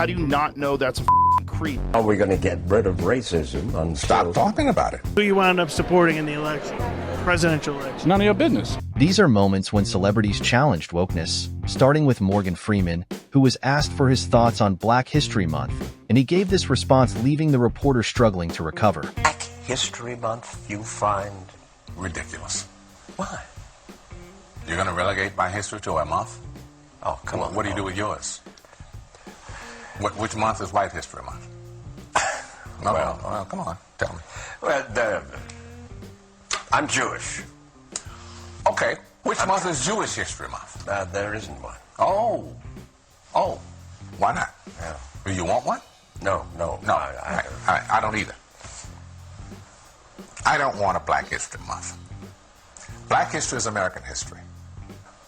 How do you not know that's a creep? Are we going to get rid of racism on Stop talking about it. Who you wound up supporting in the election, presidential election? None of your business. These are moments when celebrities challenged wokeness, starting with Morgan Freeman, who was asked for his thoughts on Black History Month, and he gave this response, leaving the reporter struggling to recover. Black History Month you find ridiculous? why? You're going to relegate my history to a month? Oh, come on. What do you do with yours? Which month is White History Month? No, well, come on, tell me. Well, I'm Jewish. Okay, which month is Jewish History Month? There isn't one. Oh, why not? Yeah. Do you want one? No. I don't either. I don't want a Black History Month. Black history is American history.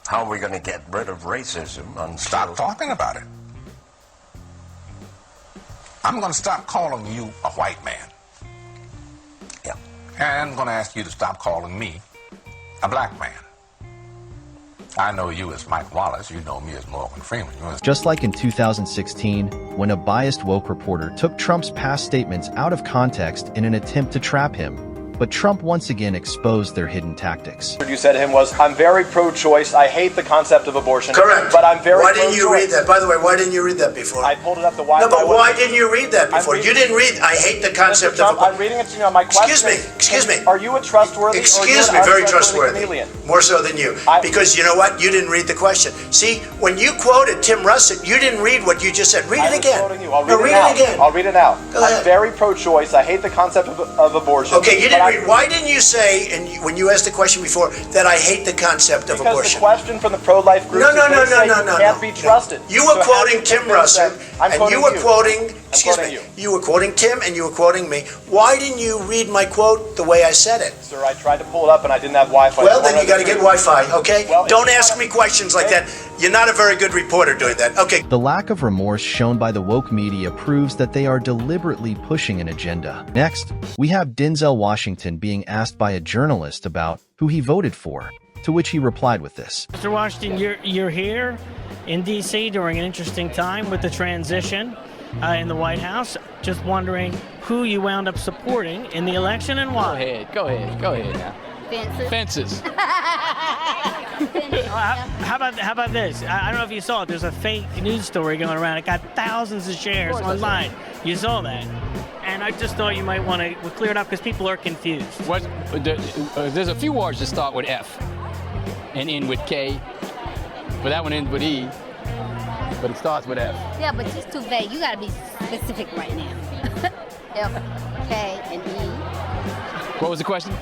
How are we going to get rid of racism on Stop talking about it. I'm going to stop calling you a white man. Yeah. And I'm going to ask you to stop calling me a black man. I know you as Mike Wallace. You know me as Morgan Freeman. Just like in 2016, when a biased woke reporter took Trump's past statements out of context in an attempt to trap him. But Trump once again exposed their hidden tactics. What you said to him was, I'm very pro-choice. I hate the concept of abortion. Correct. But I'm very Why didn't you read that? By the way, why didn't you read that before? I pulled it up the why. No, but why didn't you read that before? You didn't read, I hate the concept Mr. Trump, of I'm reading it to you now. My question Excuse me. Are you a trustworthy Excuse or me, very trustworthy. chameleon? More so than you. Because you know what? You didn't read the question. See, when you quoted Tim Russett, you didn't read what you just said. Read it again. I'll read it again. I'll read it now. Go ahead. I'm very pro-choice. I hate the concept of abortion. Okay, you didn't read. Why didn't you say, when you asked the question before, that I hate the concept of Because abortion? the question from the pro-life group No, can't be trusted. You were So quoting how do Tim convince Russell, them? and you were quoting, excuse quoting me, you. you were quoting Tim and you were quoting me. Why didn't you read my quote the way I said it? Sir, I tried to pull it up and I didn't have Wi-Fi. Well, then you got to get Wi-Fi, okay? Well, Don't ask me questions like that. You're not a very good reporter doing that. Okay. The lack of remorse shown by the woke media proves that they are deliberately pushing an agenda. Next, we have Denzel Washington being asked by a journalist about who he voted for, to which he replied with this. Mr. Washington, you're here in D.C. during an interesting time with the transition in the White House. Just wondering who you wound up supporting in the election and why. Go ahead now. Fences. How about this? I don't know if you saw it. There's a fake news story going around. It got thousands of shares online. You saw that. And I just thought you might want to clear it up because people are confused. There's a few words that start with F and end with K, but that one ends with E, but it starts with F. Yeah, but it's too vague. You got to be specific right now. F, K, and E. What was the question?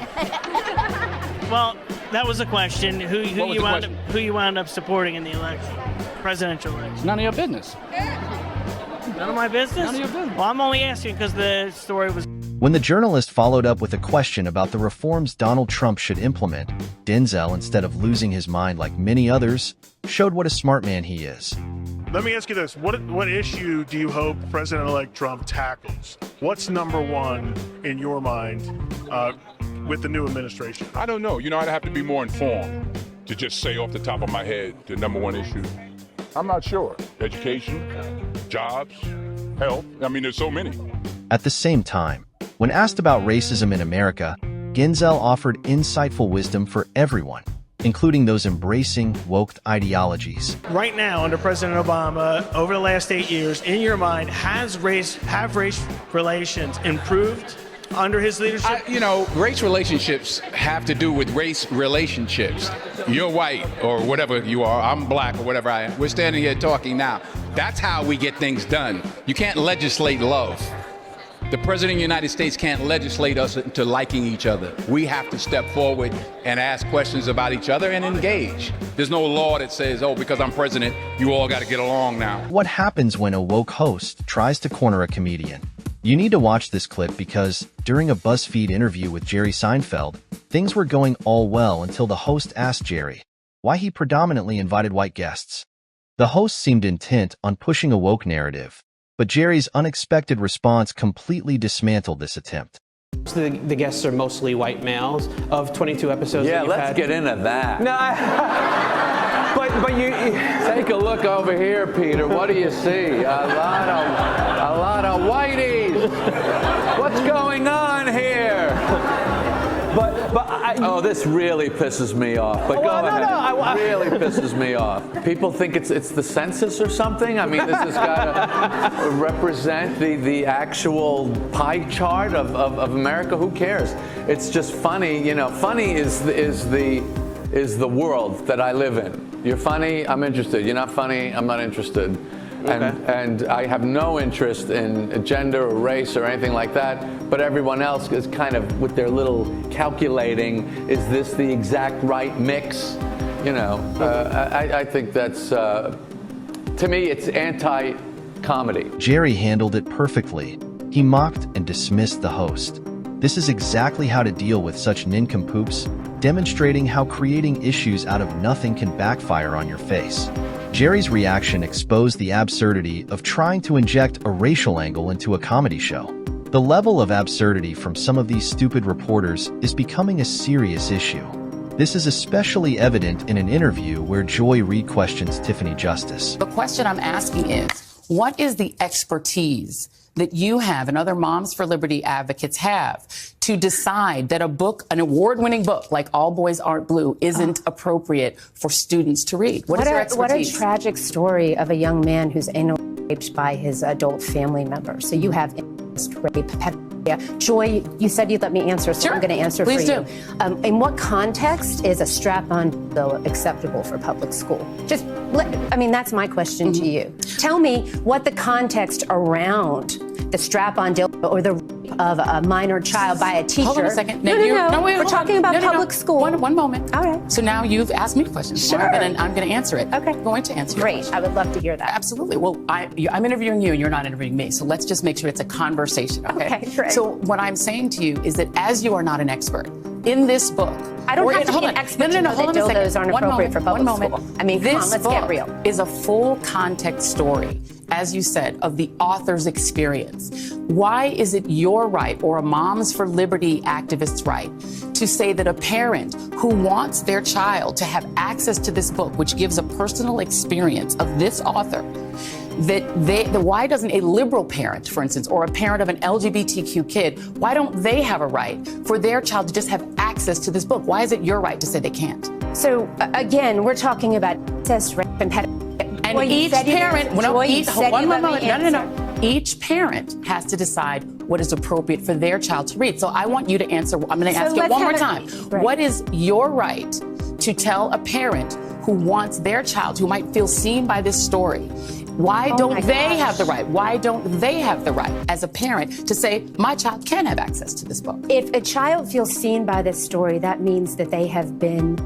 Well, that was a question. Who you wound up supporting in the election, presidential election? None of your business. None of my business? None of your business. Well, I'm only asking because the story was... When the journalist followed up with a question about the reforms Donald Trump should implement, Denzel, instead of losing his mind like many others, showed what a smart man he is. Let me ask you this. What issue do you hope President-elect Trump tackles? What's number one in your mind with the new administration? I don't know. I'd have to be more informed to just say off the top of my head the number one issue. I'm not sure. Education, jobs, health. There's so many. At the same time, when asked about racism in America, Denzel offered insightful wisdom for everyone, including those embracing woke ideologies. Right now, under President Obama, over the last 8 years, in your mind, have race relations improved under his leadership? Race relationships have to do with race relationships. You're white or whatever you are. I'm black or whatever I am. We're standing here talking now. That's how we get things done. You can't legislate love. The President of the United States can't legislate us into liking each other. We have to step forward and ask questions about each other and engage. There's no law that says, because I'm president, you all got to get along now. What happens when a woke host tries to corner a comedian? You need to watch this clip because, during a BuzzFeed interview with Jerry Seinfeld, things were going all well until the host asked Jerry why he predominantly invited white guests. The host seemed intent on pushing a woke narrative, but Jerry's unexpected response completely dismantled this attempt. The guests are mostly white males of 22 episodes. Yeah, let's get into that. No, But you take a look over here, Peter. What do you see? A lot of whiteys. What's going on here? Oh, this really pisses me off. But go ahead. It really pisses me off. People think it's the census or something. I mean, this has got to represent the actual pie chart of America. Who cares? It's just funny. You know, funny is the world that I live in. You're funny, I'm interested. You're not funny, I'm not interested. Okay. And I have no interest in gender or race or anything like that, but everyone else is kind of with their little calculating, is this the exact right mix? You know, I think that's, to me, it's anti-comedy. Jerry handled it perfectly. He mocked and dismissed the host. This is exactly how to deal with such nincompoops, demonstrating how creating issues out of nothing can backfire on your face. Jerry's reaction exposed the absurdity of trying to inject a racial angle into a comedy show. The level of absurdity from some of these stupid reporters is becoming a serious issue. This is especially evident in an interview where Joy Reid questions Tiffany Justice. The question I'm asking is, what is the expertise that you have and other Moms for Liberty advocates have to decide that a book, an award-winning book like All Boys Aren't Blue, isn't appropriate for students to read? What is your expertise? What a tragic story of a young man who's anally raped by his adult family member. So you have incest, rape, pedophilia. Joy, you said you'd let me answer, so I'm going to answer for you. Please do. In what context is a strap-on dildo acceptable for public school? I mean, that's my question to you. Tell me what the context around the strap-on dildo or the rape of a minor child by a teacher. Hold on a second. No, wait, we're talking about public school. One moment. All right. So now you've asked me questions. Sure. I'm going to answer it. Okay. I'm going to answer your Great. question. I would love to hear that. Absolutely. Well, I'm interviewing you and you're not interviewing me. So let's just make sure it's a conversation. Okay, great. So what I'm saying to you is that as you are not an expert in this book, I don't have to be an expert to know that dildos aren't appropriate for public school. I mean, come on, let's get real. This book is a full context story, as you said, of the author's experience. Why is it your right or a Moms for Liberty activist's right to say that a parent who wants their child to have access to this book, which gives a personal experience of this author, why doesn't a liberal parent, for instance, or a parent of an LGBTQ kid, why don't they have a right for their child to just have access to this book? Why is it your right to say they can't? So, again, we're talking about incest, rape, and pedophilia. And each parent, each parent has to decide what is appropriate for their child to read. So I want you to answer, I'm going to ask you one more time. Right. What is your right to tell a parent who wants their child, who might feel seen by this story, why don't they have the right? Why don't they have the right as a parent to say, my child can have access to this book? If a child feels seen by this story, that means that they have been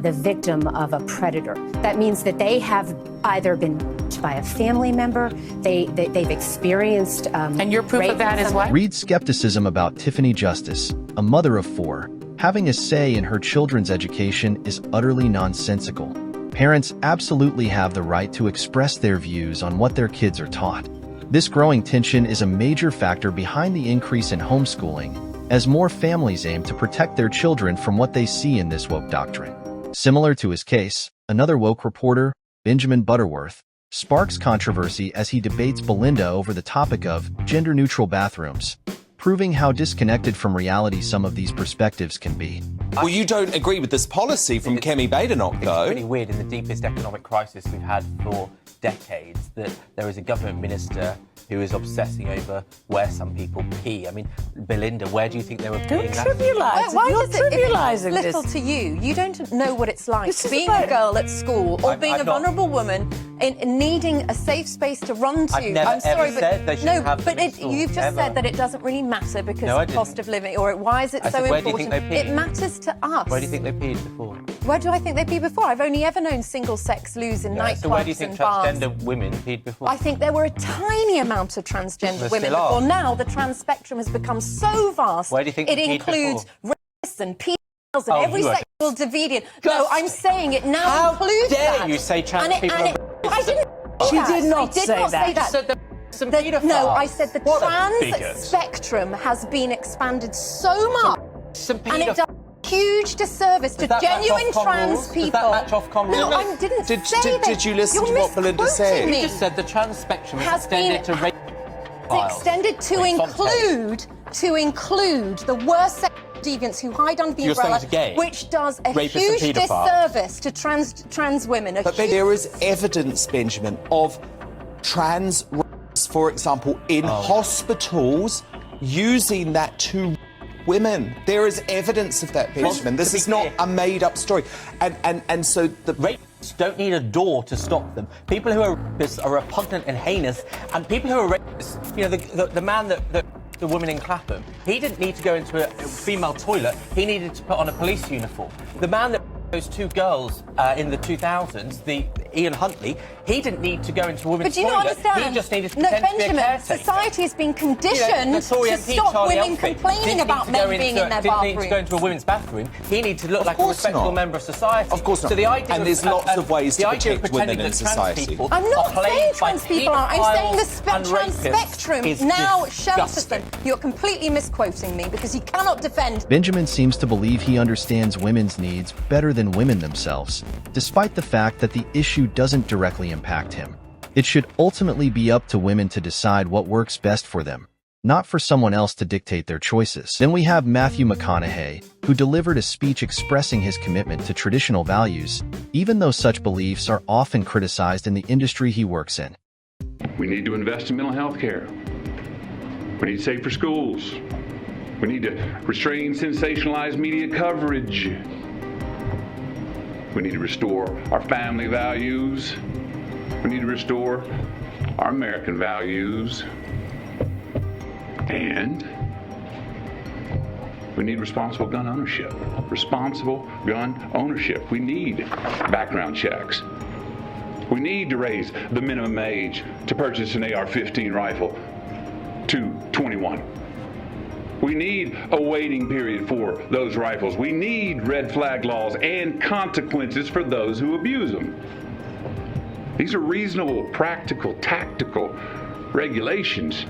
the victim of a predator. That means that they have either been raped by a family member, they've experienced and your proof of that is what? Reid's skepticism about Tiffany Justice, a mother of 4, having a say in her children's education is utterly nonsensical. Parents absolutely have the right to express their views on what their kids are taught. This growing tension is a major factor behind the increase in homeschooling, as more families aim to protect their children from what they see in this woke doctrine. Similar to his case, another woke reporter, Benjamin Butterworth, sparks controversy as he debates Belinda over the topic of gender-neutral bathrooms, proving how disconnected from reality some of these perspectives can be. Well, you don't agree with this policy from Kemi Badenoch, though. It's pretty weird in the deepest economic crisis we've had for decades that there is a government minister who is obsessing over where some people pee. I mean, Belinda, where do you think they were peeing? Don't trivialise. Why You're does it, trivialising if it's little this. to you? You don't know what it's like being about a girl at school or being I'm a not- vulnerable woman in needing a safe space to run to. I've never I'm sorry, ever said they but shouldn't no, have but them in school, you've just ever. said that it doesn't really matter because No, I of the cost didn't. of living, or why is it I so said, where do you important? think they peed? It matters to us. Where do you think they peed before? Where do I think they peed before? I've only ever known single-sex loos in nightclubs So where do you think and bars. transgender women peed before? I think there were a tiny amount of transgender There women still are. before. Now the trans spectrum has become so vast. Where do you think it they peed includes racists and pedophiles and Oh, every you are sexual deviant? No, I'm saying it now includes dare that. you say trans And people and are I didn't. She that. did not I did say not that. say that. So some No, paedophiles. I said the What a trans bigot. spectrum has been expanded so much. Some And it paedophiles. does huge disservice to genuine trans people. Does that match Ofcom rules? No, I didn't say that. Did you listen to what Belinda said? You just said the trans spectrum is extended to rape. Extended to include the worst sex deviants who hide under the umbrella, which does a huge disservice to trans women. But there is evidence, Benjamin, of trans rapes, for example, in hospitals using that to women. There is evidence of that, Benjamin. This is not a made-up story. And so the rapists don't need a door to stop them. People who are rapists are repugnant and heinous, and people who are rapists, you know, the man that the woman in Clapham, he didn't need to go into a female toilet. He needed to put on a police uniform. The man that those two girls in the 2000s, the Ian Huntley, he didn't need to go into a women's toilet. But do you not understand? He just needed to Look, pretend to be a Benjamin, caretaker. society has been conditioned to stop women complaining about men being in their Didn't need to go bathroom. into a women's bathroom. He needed to look like a respectable member of society. Of course not. So the idea and there's lots of ways to protect women in society. I'm not saying trans people are. I'm saying the trans spectrum now shelters them. You're completely misquoting me because you cannot defend. Benjamin seems to believe he understands women's needs better than women themselves, despite the fact that the issue doesn't directly impact him. It should ultimately be up to women to decide what works best for them, not for someone else to dictate their choices. Then we have Matthew McConaughey, who delivered a speech expressing his commitment to traditional values, even though such beliefs are often criticized in the industry he works in. We need to invest in mental health care. We need safer schools. We need to restrain sensationalized media coverage. We need to restore our family values. We need to restore our American values. And we need responsible gun ownership. Responsible gun ownership. We need background checks. We need to raise the minimum age to purchase an AR-15 rifle to 21. We need a waiting period for those rifles. We need red flag laws and consequences for those who abuse them. These are reasonable, practical, tactical regulations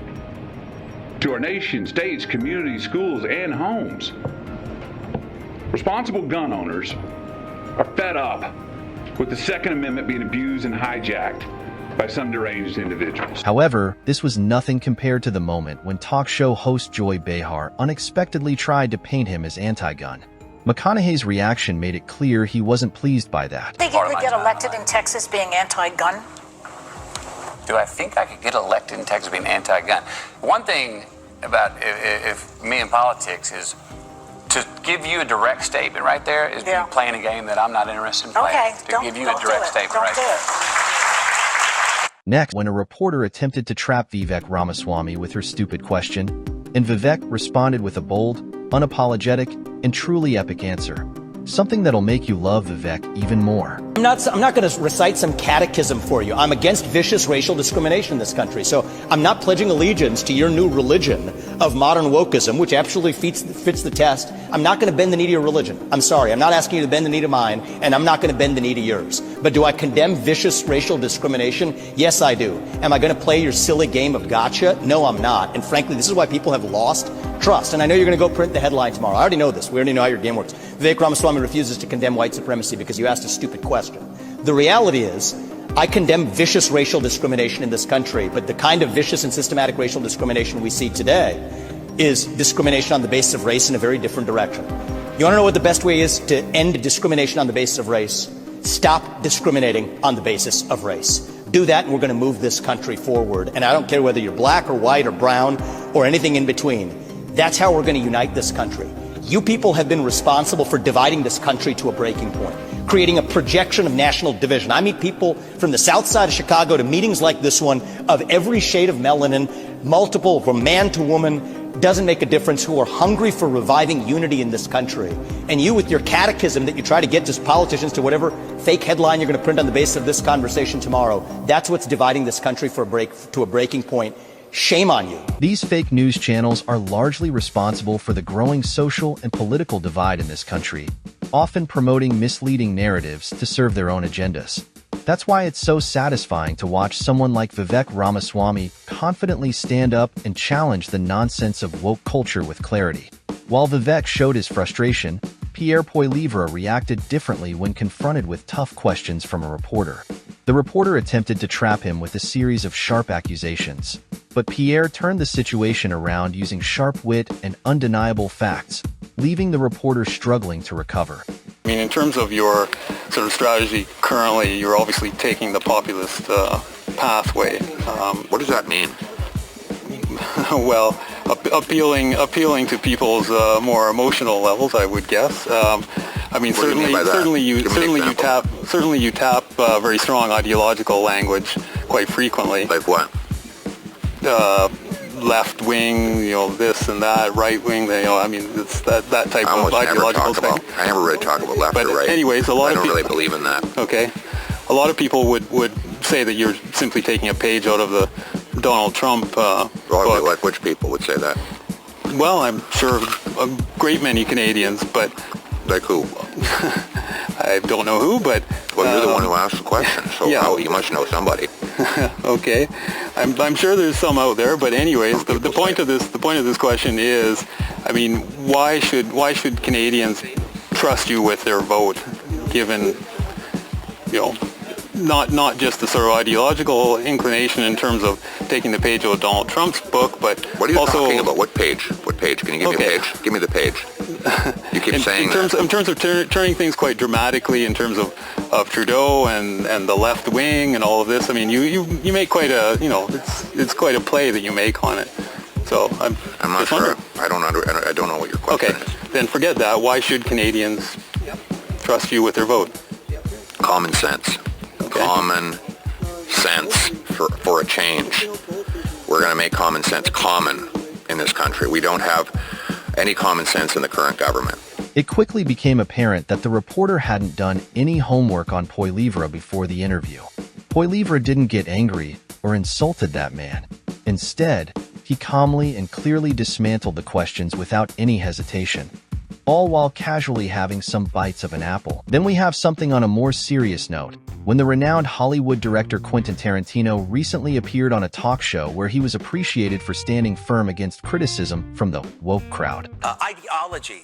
to our nation, states, communities, schools, and homes. Responsible gun owners are fed up with the Second Amendment being abused and hijacked by some deranged individuals. However, this was nothing compared to the moment when talk show host Joy Behar unexpectedly tried to paint him as anti-gun. McConaughey's reaction made it clear he wasn't pleased by that. Think you could get elected in Texas being anti-gun? Do I think I could get elected in Texas being anti-gun? One thing about if me in politics is to give you a direct statement right there is me playing a game that I'm not interested in playing. Okay, to give you a direct statement right there. Next, when a reporter attempted to trap Vivek Ramaswamy with her stupid question, and Vivek responded with a bold, unapologetic, and truly epic answer. Something that'll make you love Vivek even more. I'm not going to recite some catechism for you. I'm against vicious racial discrimination in this country. So I'm not pledging allegiance to your new religion of modern wokeism, which actually fits the test. I'm not going to bend the knee to your religion. I'm sorry. I'm not asking you to bend the knee to mine, and I'm not going to bend the knee to yours. But do I condemn vicious racial discrimination? Yes, I do. Am I going to play your silly game of gotcha? No, I'm not. And frankly, this is why people have lost trust. And I know you're going to go print the headline tomorrow. I already know this. We already know how your game works. Vivek Ramaswamy refuses to condemn white supremacy because you asked a stupid question. The reality is, I condemn vicious racial discrimination in this country, but the kind of vicious and systematic racial discrimination we see today is discrimination on the basis of race in a very different direction. You want to know what the best way is to end discrimination on the basis of race? Stop discriminating on the basis of race. Do that and we're going to move this country forward. And I don't care whether you're black or white or brown or anything in between. That's how we're going to unite this country. You people have been responsible for dividing this country to a breaking point, creating a projection of national division. I meet people from the south side of Chicago to meetings like this one of every shade of melanin, multiple, from man to woman, doesn't make a difference, who are hungry for reviving unity in this country. And you, with your catechism that you try to get just politicians to whatever fake headline you're going to print on the basis of this conversation tomorrow, that's what's dividing this country to a breaking point. Shame on you. These fake news channels are largely responsible for the growing social and political divide in this country, often promoting misleading narratives to serve their own agendas. That's why it's so satisfying to watch someone like Vivek Ramaswamy confidently stand up and challenge the nonsense of woke culture with clarity. While Vivek showed his frustration, Pierre Poilievre reacted differently when confronted with tough questions from a reporter. The reporter attempted to trap him with a series of sharp accusations, but Pierre turned the situation around using sharp wit and undeniable facts, leaving the reporter struggling to recover. I mean, in terms of your sort of strategy currently, you're obviously taking the populist pathway. What does that mean? Well, appealing to people's more emotional levels, I would guess. I mean, What do you mean by that? certainly you tap very strong ideological language quite frequently. Like what? Left wing, this and that, right wing. I mean, it's that type of ideological thing. I never really talk about left or right. Anyways, I don't really believe in that. Okay, a lot of people would say that you're simply taking a page out of the Donald Trump book. Like which people would say that? Well, I'm sure a great many Canadians, but like who? I don't know who, but well, you're the one who asked the question, so yeah. You must know somebody. Okay, I'm sure there's some out there, but anyways, the point of this question is, I mean, why should Canadians trust you with their vote, given not just the sort of ideological inclination in terms of taking the page out of Donald Trump's book, but what are you also talking about? What page? What page? Can you give me a page? Give me the page. You keep saying in terms of turning things quite dramatically in terms of Trudeau and the left wing and all of this. I mean, you make quite a it's quite a play that you make on it. So I'm not sure. I don't know what your question is. Then forget that. Why should Canadians trust you with their vote? Common sense. Okay. Common sense for a change. We're going to make common sense common in this country. We don't have any common sense in the current government. It quickly became apparent that the reporter hadn't done any homework on Poilievre before the interview. Poilievre didn't get angry or insulted that man. Instead, he calmly and clearly dismantled the questions without any hesitation, all while casually having some bites of an apple. Then we have something on a more serious note. When the renowned Hollywood director Quentin Tarantino recently appeared on a talk show where he was appreciated for standing firm against criticism from the woke crowd. Ideology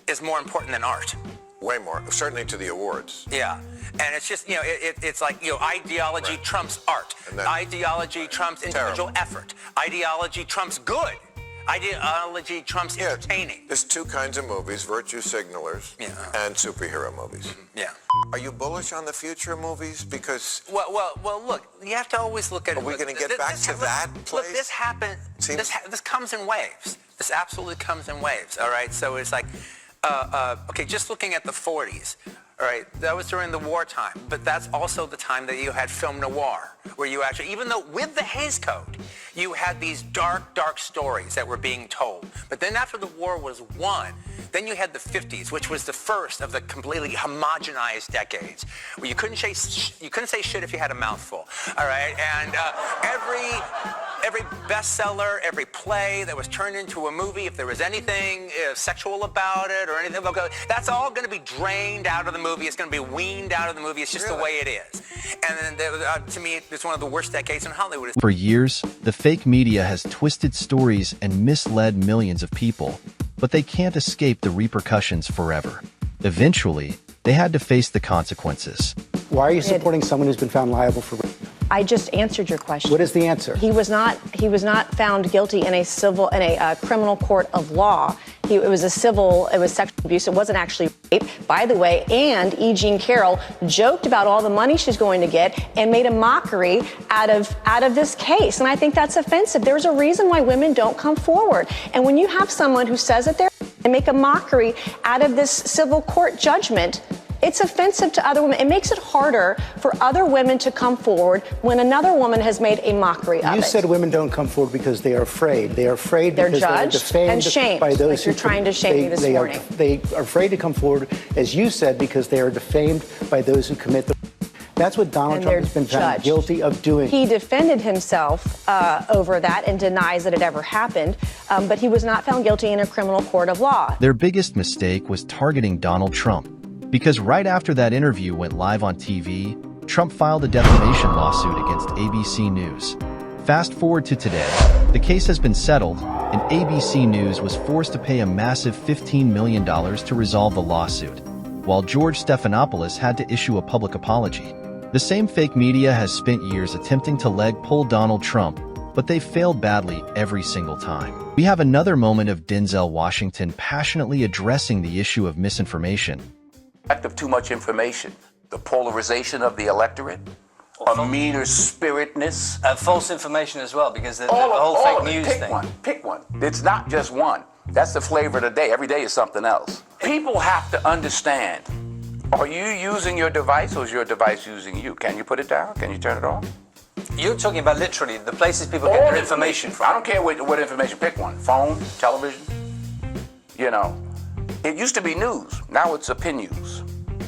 is more important than art. Way more, certainly to the awards. Yeah, and it's just, it's like, ideology trumps art. Ideology trumps individual effort. Ideology trumps good. Ideology trumps entertaining. There's two kinds of movies, virtue signalers and superhero movies. Mm-hmm. Yeah. Are you bullish on the future of movies? Because... Well, look, you have to always look at it. Are we going to get back to that place? Look, this happened, this comes in waves. This absolutely comes in waves, all right? So it's like, okay, just looking at the 40s, all right, that was during the wartime, but that's also the time that you had film noir, where you actually, even though with the Hays Code, you had these dark, dark stories that were being told. But then after the war was won, then you had the 50s, which was the first of the completely homogenized decades, where you couldn't say shit if you had a mouthful, all right? And every bestseller, every play that was turned into a movie, if there was anything sexual about it or anything, that's all going to be drained out of the movie. It's going to be weaned out of the movie. It's just the way it is. And then, to me, it's one of the worst decades in Hollywood. For years, the fake media has twisted stories and misled millions of people, but they can't escape the repercussions forever. Eventually, they had to face the consequences. Why are you supporting someone who's been found liable for rape? I just answered your question. What is the answer? He was not found guilty in a criminal court of law. It was sexual abuse. It wasn't actually rape, by the way. And E. Jean Carroll joked about all the money she's going to get and made a mockery out of this case. And I think that's offensive. There's a reason why women don't come forward. And when you have someone who says that and make a mockery out of this civil court judgment, it's offensive to other women. It makes it harder for other women to come forward when another woman has made a mockery of it. You said women don't come forward because they are afraid. They are afraid because they are defamed and shamed, by those like you're trying to shame me this morning. They are afraid to come forward, as you said, because they are defamed by those who commit the. That's what Donald Trump has been found guilty of doing. He defended himself over that and denies that it ever happened, but he was not found guilty in a criminal court of law. Their biggest mistake was targeting Donald Trump, because right after that interview went live on TV, Trump filed a defamation lawsuit against ABC News. Fast forward to today, the case has been settled, and ABC News was forced to pay a massive $15 million to resolve the lawsuit, while George Stephanopoulos had to issue a public apology. The same fake media has spent years attempting to leg pull Donald Trump, but they've failed badly every single time. We have another moment of Denzel Washington passionately addressing the issue of misinformation. Of too much information, the polarization of the electorate, a meaner spiritedness. False information as well, because the whole fake news thing. Pick one. It's not just one. That's the flavor of the day. Every day is something else. People have to understand, are you using your device or is your device using you? Can you put it down? Can you turn it off? You're talking about literally the places people get their information from. I don't care what information. Pick one. Phone, television. You know, it used to be news. Now it's opinions.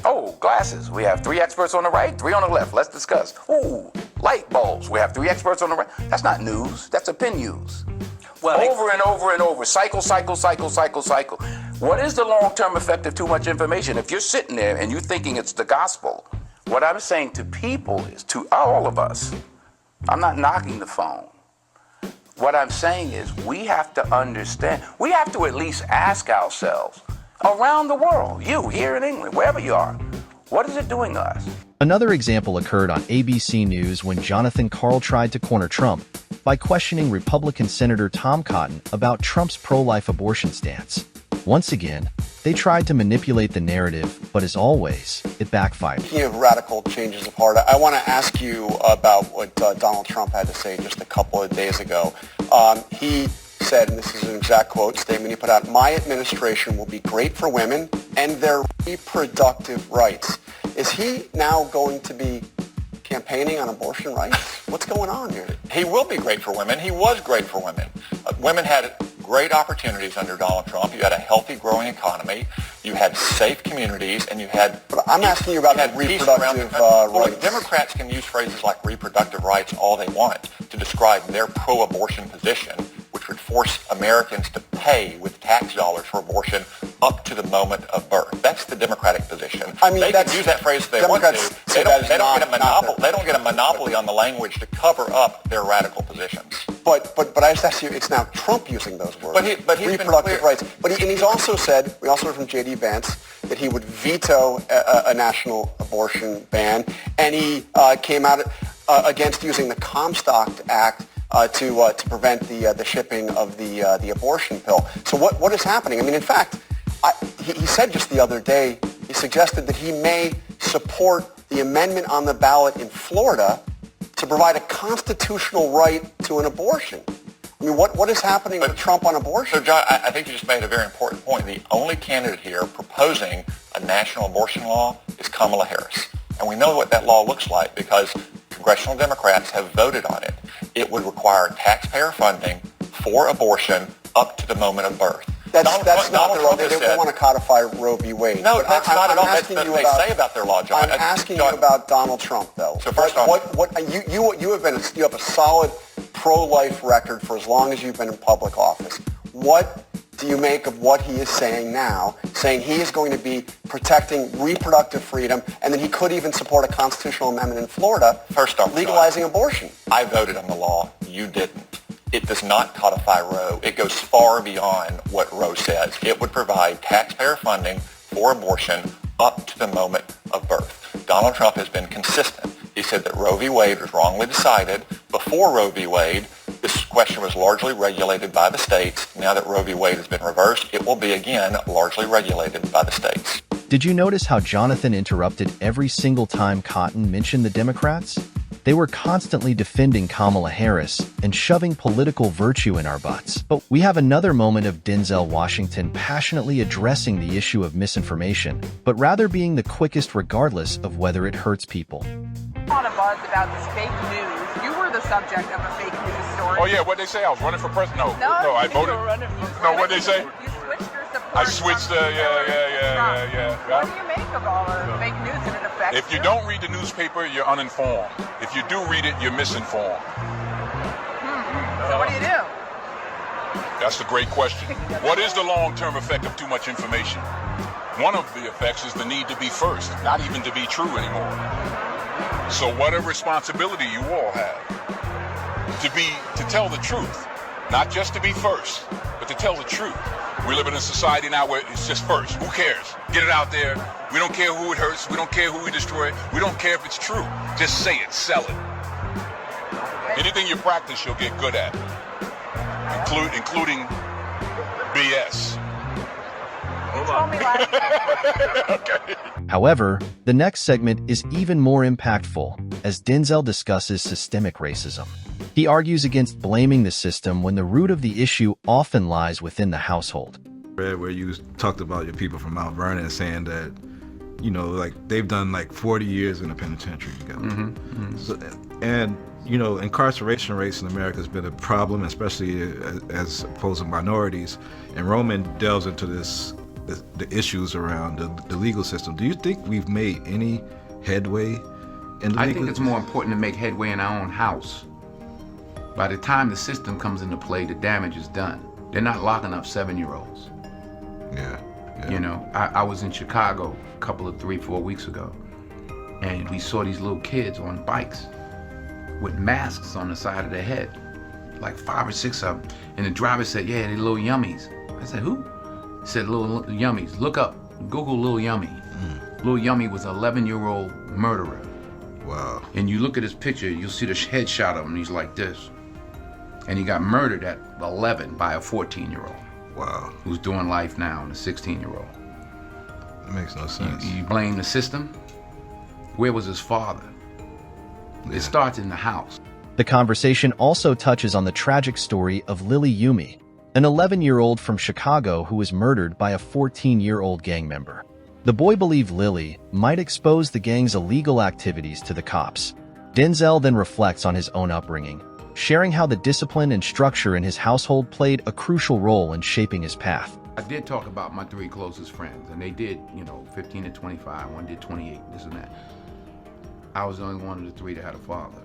Oh, glasses. We have 3 experts on the right, 3 on the left. Let's discuss. Ooh, light bulbs. We have 3 experts on the right. That's not news. That's opinions. Well, over and over and over. Cycle. What is the long-term effect of too much information? If you're sitting there and you're thinking it's the gospel, what I'm saying to people is, to all of us, I'm not knocking the phone. What I'm saying is we have to understand, we have to at least ask ourselves, around the world, you here in England, wherever you are, what is it doing to us? Another example occurred on ABC News when Jonathan Karl tried to corner Trump by questioning Republican Senator Tom Cotton about Trump's pro-life abortion stance. Once again, they tried to manipulate the narrative, but as always, it backfired. Speaking of radical changes of heart, I want to ask you about what Donald Trump had to say just a couple of days ago. He said, and this is an exact quote statement he put out, "My administration will be great for women and their reproductive rights." Is he now going to be campaigning on abortion rights? What's going on here? He will be great for women. He was great for women. Women had great opportunities under Donald Trump. You had a healthy, growing economy. You had safe communities, and you had... But I'm asking you about the reproductive rights. Democrats can use phrases like reproductive rights all they want to describe their pro-abortion position, which would force Americans to pay with tax dollars for abortion up to the moment of birth. That's the Democratic position. I mean, they can use that phrase if they want to. They don't get a monopoly on the language to cover up their radical positions. But I just asked you, it's now Trump using those words. But he's reproductive rights. And he's also said, we also heard from J.D. Vance, that he would veto a national abortion ban, and he came out against using the Comstock Act to prevent the shipping of the abortion pill. So what is happening? I mean, in fact, he said just the other day, he suggested that he may support the amendment on the ballot in Florida to provide a constitutional right to an abortion. I mean, what is happening with Trump on abortion? So, John, I think you just made a very important point. The only candidate here proposing a national abortion law is Kamala Harris. And we know what that law looks like because congressional Democrats have voted on it. It would require taxpayer funding for abortion up to the moment of birth. That's not their law. They want to codify Roe v. Wade. No, that's not at all. That's what they say about their law, John. I'm asking you about Donald Trump, though. So first off, you have a solid pro-life record for as long as you've been in public office. What do you make of what he is saying now, saying he is going to be protecting reproductive freedom, and then he could even support a constitutional amendment in Florida, first off, legalizing abortion? I voted on the law. You didn't. It does not codify Roe. It goes far beyond what Roe says. It would provide taxpayer funding for abortion up to the moment of birth. Donald Trump has been consistent. He said that Roe v. Wade was wrongly decided. Before Roe v. Wade, this question was largely regulated by the states. Now that Roe v. Wade has been reversed, it will be again largely regulated by the states. Did you notice how Jonathan interrupted every single time Cotton mentioned the Democrats? They were constantly defending Kamala Harris and shoving political virtue in our butts. But we have another moment of Denzel Washington passionately addressing the issue of misinformation, but rather being the quickest regardless of whether it hurts people. A lot of buzz about this fake news. You were the subject of a fake news story. Oh yeah, what'd they say? I was running for president? No, I voted. No, what'd they say? You switched your support. I switched, yeah. What do you make of all the fake news and it affects If you don't read the newspaper, you're uninformed. If you do read it, you're misinformed. So what do you do? That's a great question. What is the long-term effect of too much information? One of the effects is the need to be first, not even to be true anymore. So what a responsibility you all have to tell the truth, not just to be first, but to tell the truth. We live in a society now where it's just first. Who cares? Get it out there. We don't care who it hurts. We don't care who we destroy. We don't care if it's true. Just say it, sell it. Anything you practice, you'll get good at, including BS. You told me last Okay. However, the next segment is even more impactful, as Denzel discusses systemic racism. He argues against blaming the system when the root of the issue often lies within the household. Where you talked about your people from Mount Vernon saying that, you know, like they've done like 40 years in the penitentiary together. So, and, you know, incarceration rates in America has been a problem, especially as opposed to minorities. And Roman delves into the issues around the legal system. Do you think we've made any headway in the I legal think it's more important to make headway in our own house. By the time the system comes into play, the damage is done. They're not locking up 7-year-olds. Yeah. You know, I was in Chicago a couple of 3-4 weeks ago, and we saw these little kids on bikes with masks on the side of their head, like 5 or 6 of them. And the driver said, yeah, they're little yummies. I said, who? He said, little yummies. Look up, Google Lil Yummy. Lil Yummy was an 11-year-old murderer. Wow. And you look at his picture, you'll see the headshot of him, he's like this. And he got murdered at 11 by a 14-year-old. Wow. Who's doing life now, and a 16-year-old. That makes no sense. You blame the system? Where was his father? It starts in the house. The conversation also touches on the tragic story of Lily Yumi, an 11-year-old from Chicago who was murdered by a 14-year-old gang member. The boy believed Lily might expose the gang's illegal activities to the cops. Denzel then reflects on his own upbringing, sharing how the discipline and structure in his household played a crucial role in shaping his path. I did talk about my 3 closest friends, and they did, you know, 15 to 25, one did 28, this and that. I was the only one of the 3 that had a father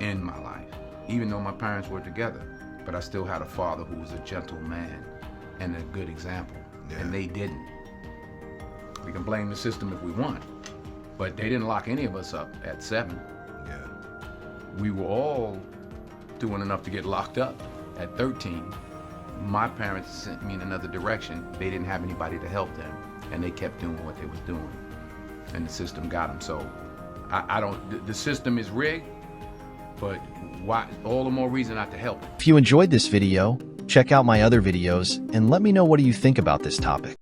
in my life, even though my parents were together. But I still had a father who was a gentle man and a good example, and they didn't. We can blame the system if we want, but they didn't lock any of us up at 7. Yeah. We were all doing enough to get locked up at 13. My parents sent me in another direction. They didn't have anybody to help them, and they kept doing what they was doing, and the system got them. So I don't, the system is rigged, but why, all the more reason not to help it. If you enjoyed this video, check out my other videos and let me know what do you think about this topic.